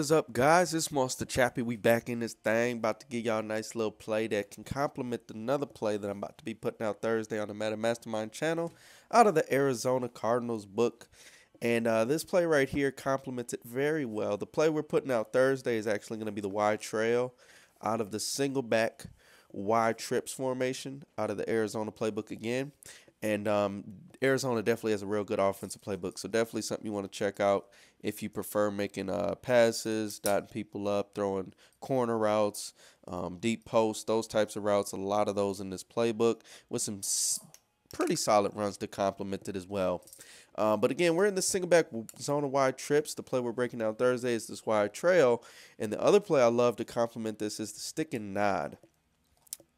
is up, guys? It's Monster Chappie. We back in this thing, about to give y'all a nice little play that can complement another play that I'm about to be putting out Thursday on the Madden Mastermind channel out of the Arizona Cardinals book. And this play right here complements it very well. The play we're putting out Thursday is actually going to be the wide trail out of the Singleback wide trips formation out of the Arizona playbook again. And Arizona definitely has a real good offensive playbook, so definitely something you want to check out if you prefer making passes, dotting people up, throwing corner routes, deep posts, those types of routes. A lot of those in this playbook with some pretty solid runs to complement it as well. But again, we're in the Singleback Zona wide trips. The play we're breaking down Thursday is this wide trail, and the other play I love to complement this is the stick and nod.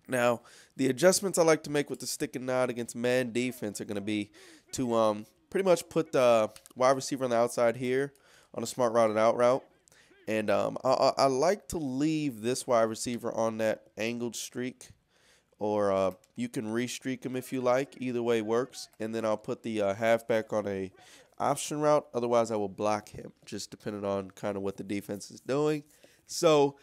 Now, the adjustments I like to make with the stick and nod against man defense are going to be to pretty much put the wide receiver on the outside here on a smart routed out route. And I like to leave this wide receiver on that angled streak, or you can re-streak him if you like. Either way works. And then I'll put the halfback on a option route. Otherwise, I will block him, just depending on kind of what the defense is doing. So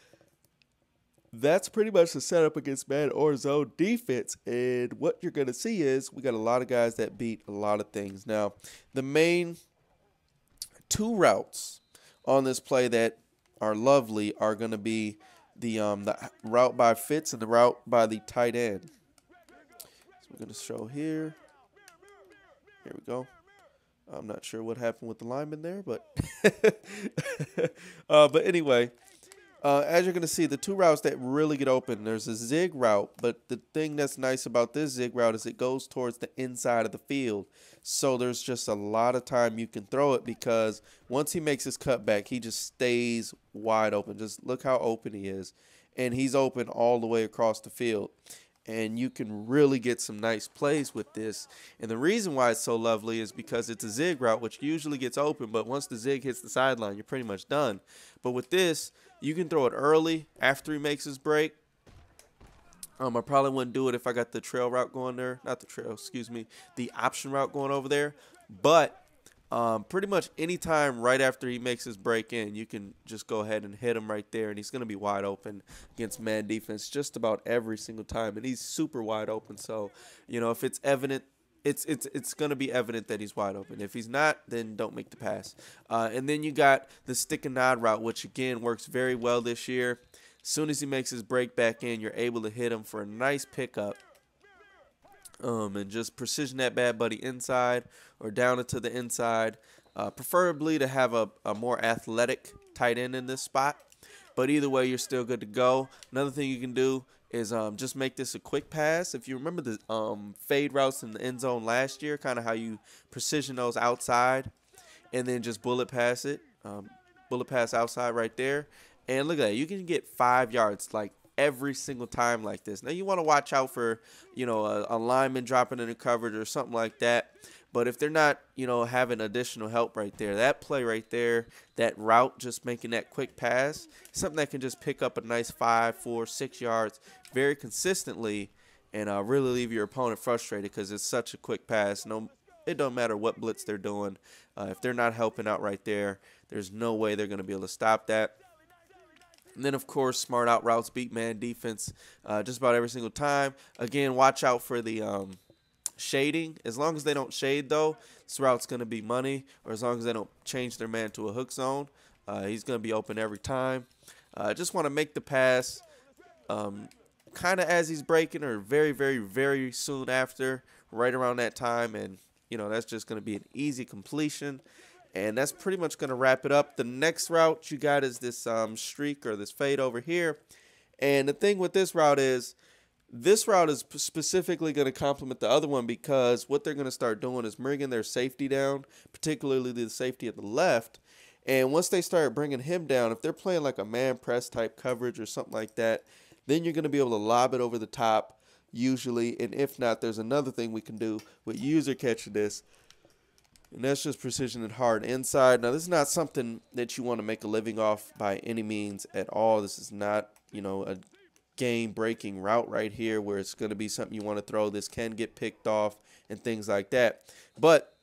that's pretty much the setup against man or zone defense. And what you're going to see is we got a lot of guys that beat a lot of things. Now, the main two routes on this play that are lovely are going to be the route by Fitz and the route by the tight end. So we're going to show here. Here we go. I'm not sure what happened with the lineman there, but but anyway. As you're going to see, the two routes that really get open, there's a zig route, but the thing that's nice about this zig route is it goes towards the inside of the field. So there's just a lot of time you can throw it, because once he makes his cutback, he just stays wide open. Just look how open he is. And he's open all the way across the field. And you can really get some nice plays with this. And the reason why it's so lovely is because it's a zig route, which usually gets open, but once the zig hits the sideline, you're pretty much done. But with this, you can throw it early after he makes his break. I probably wouldn't do it if I got the trail route going there. Not the trail, excuse me. The option route going over there. But pretty much anytime right after he makes his break in, you can just go ahead and hit him right there. And he's going to be wide open against man defense just about every single time. And he's super wide open. So, you know, if it's evident, it's going to be evident that he's wide open. If he's not, then don't make the pass. And then you got the stick and nod route, which again works very well this year. As soon as he makes his break back in, you're able to hit him for a nice pickup. And just precision that bad buddy inside or down into the inside. Preferably to have a more athletic tight end in this spot. But either way, you're still good to go. Another thing you can do is just make this a quick pass. If you remember the fade routes in the end zone last year, kind of how you precision those outside and then just bullet pass it. Bullet pass outside right there. And look at that. You can get 5 yards like every single time like this. Now, you want to watch out for, you know, a lineman dropping into coverage or something like that. But if they're not, you know, having additional help right there, that play right there, that route, just making that quick pass, something that can just pick up a nice 5, 4, 6 yards very consistently and really leave your opponent frustrated, because it's such a quick pass. No, it don't matter what blitz they're doing. If they're not helping out right there, there's no way they're going to be able to stop that. And then, of course, smart out routes beat man defense just about every single time. Again, watch out for the shading. As long as they don't shade, though, this route's going to be money. Or as long as they don't change their man to a hook zone, he's going to be open every time. Just want to make the pass kind of as he's breaking, or very, very, very soon after, right around that time. And, you know, that's just going to be an easy completion. And that's pretty much going to wrap it up. The next route you got is this streak or this fade over here. And the thing with this route is specifically going to complement the other one, because what they're going to start doing is bringing their safety down, particularly the safety at the left. And once they start bringing him down, if they're playing like a man press type coverage or something like that, then you're going to be able to lob it over the top usually. And if not, there's another thing we can do with user catching this. And that's just precision and hard inside. Now, this is not something that you want to make a living off by any means at all. This is not, you know, a game-breaking route right here where it's going to be something you want to throw. This can get picked off and things like that. But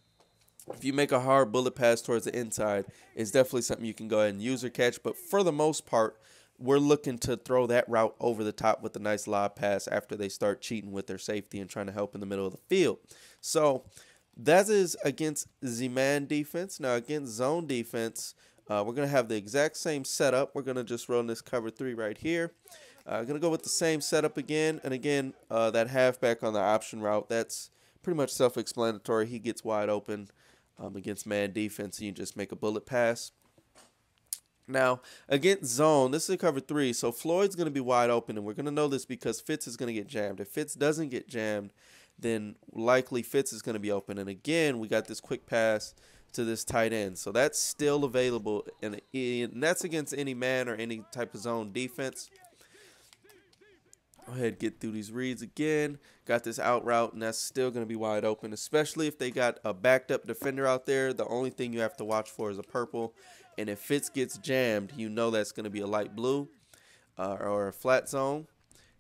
If you make a hard bullet pass towards the inside, it's definitely something you can go ahead and use or catch. But for the most part, we're looking to throw that route over the top with a nice lob pass after they start cheating with their safety and trying to help in the middle of the field. So that is against the man defense. Now against zone defense, we're going to have the exact same setup. We're going to just run this cover 3 right here. Going to go with the same setup again. And again, that halfback on the option route, that's pretty much self-explanatory. He gets wide open against man defense, and you just make a bullet pass. Now, against zone, this is a cover 3, so Floyd's going to be wide open, and we're going to know this because Fitz is going to get jammed. If Fitz doesn't get jammed, then likely Fitz is going to be open. And again, we got this quick pass to this tight end. So that's still available, and that's against any man or any type of zone defense. Go ahead, get through these reads again. Got this out route, and that's still going to be wide open, especially if they got a backed up defender out there. The only thing you have to watch for is a purple. And if Fitz gets jammed, you know that's going to be a light blue or a flat zone.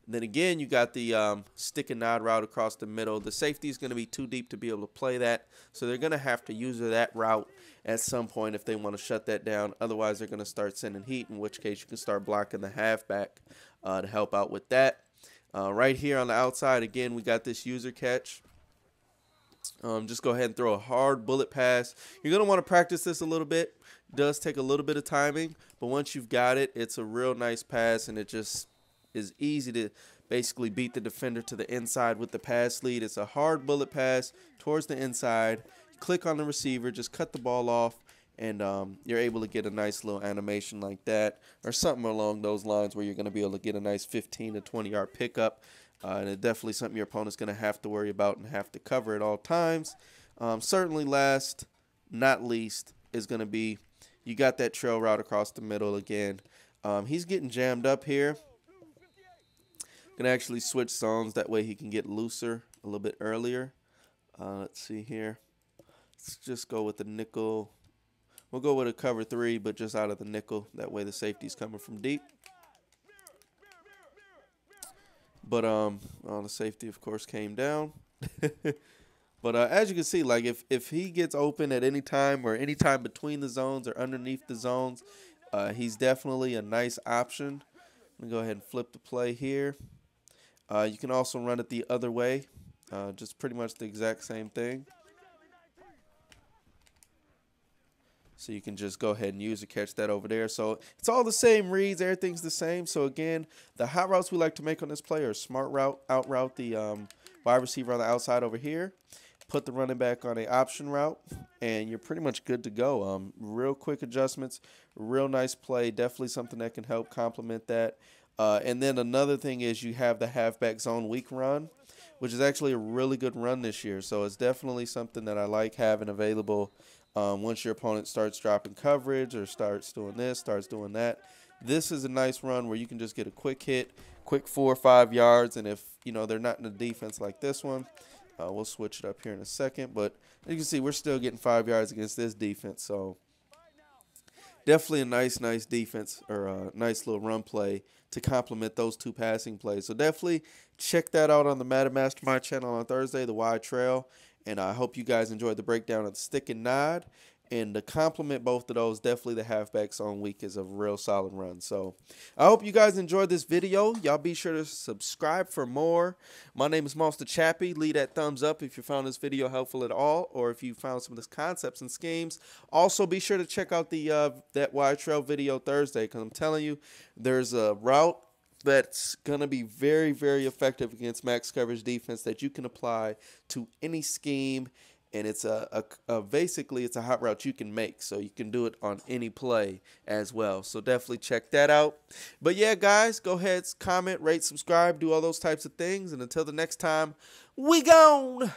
And then again, you got the stick and nod route across the middle. The safety is going to be too deep to be able to play that. So they're going to have to use that route at some point if they want to shut that down. Otherwise, they're going to start sending heat, in which case you can start blocking the halfback to help out with that. Right here on the outside, again, we got this user catch. Just go ahead and throw a hard bullet pass. You're going to want to practice this a little bit. It does take a little bit of timing, but once you've got it, it's a real nice pass, and it just is easy to basically beat the defender to the inside with the pass lead. It's a hard bullet pass towards the inside. Click on the receiver, just cut the ball off, and you're able to get a nice little animation like that or something along those lines where you're going to be able to get a nice 15 to 20-yard pickup. And it's definitely something your opponent's going to have to worry about and have to cover at all times. Certainly last, not least, is going to be you got that trail route across the middle again. He's getting jammed up here. Going to actually switch zones. That way he can get looser a little bit earlier. Let's see here. Let's just go with the nickel. We'll go with a cover 3, but just out of the nickel. That way the safety's coming from deep. But the safety, of course, came down. But as you can see, like if he gets open at any time or any time between the zones or underneath the zones, he's definitely a nice option. I'm going to go ahead and flip the play here. You can also run it the other way, just pretty much the exact same thing. So you can just go ahead and use or catch that over there. So it's all the same reads. Everything's the same. So, again, the hot routes we like to make on this play are smart route, out route the wide receiver on the outside over here. Put the running back on an option route, and you're pretty much good to go. Real quick adjustments, real nice play. Definitely something that can help complement that. And then another thing is you have the halfback zone weak run, which is actually a really good run this year. So it's definitely something that I like having available. Once your opponent starts dropping coverage or starts doing this, starts doing that. This is a nice run where you can just get a quick hit, quick 4 or 5 yards. And if, they're not in a defense like this one, we'll switch it up here in a second. But as you can see, we're still getting 5 yards against this defense. So definitely a nice defense or a nice little run play to complement those 2 passing plays. So definitely check that out on the Madden Mastermind channel on Thursday, the wide trail. And I hope you guys enjoyed the breakdown of the stick and nod. And to complement both of those, definitely the halfback zone week is a real solid run. So I hope you guys enjoyed this video. Y'all be sure to subscribe for more. My name is Monster Chappie. Leave that thumbs up if you found this video helpful at all, or if you found some of the concepts and schemes. Also, be sure to check out the that wide trail video Thursday, because I'm telling you, there's a route that's going to be very, very effective against max coverage defense that you can apply to any scheme. And it's basically it's a hot route you can make, so you can do it on any play as well. So definitely check that out. But yeah, guys, go ahead, comment, rate, subscribe, do all those types of things. And until the next time, we gone.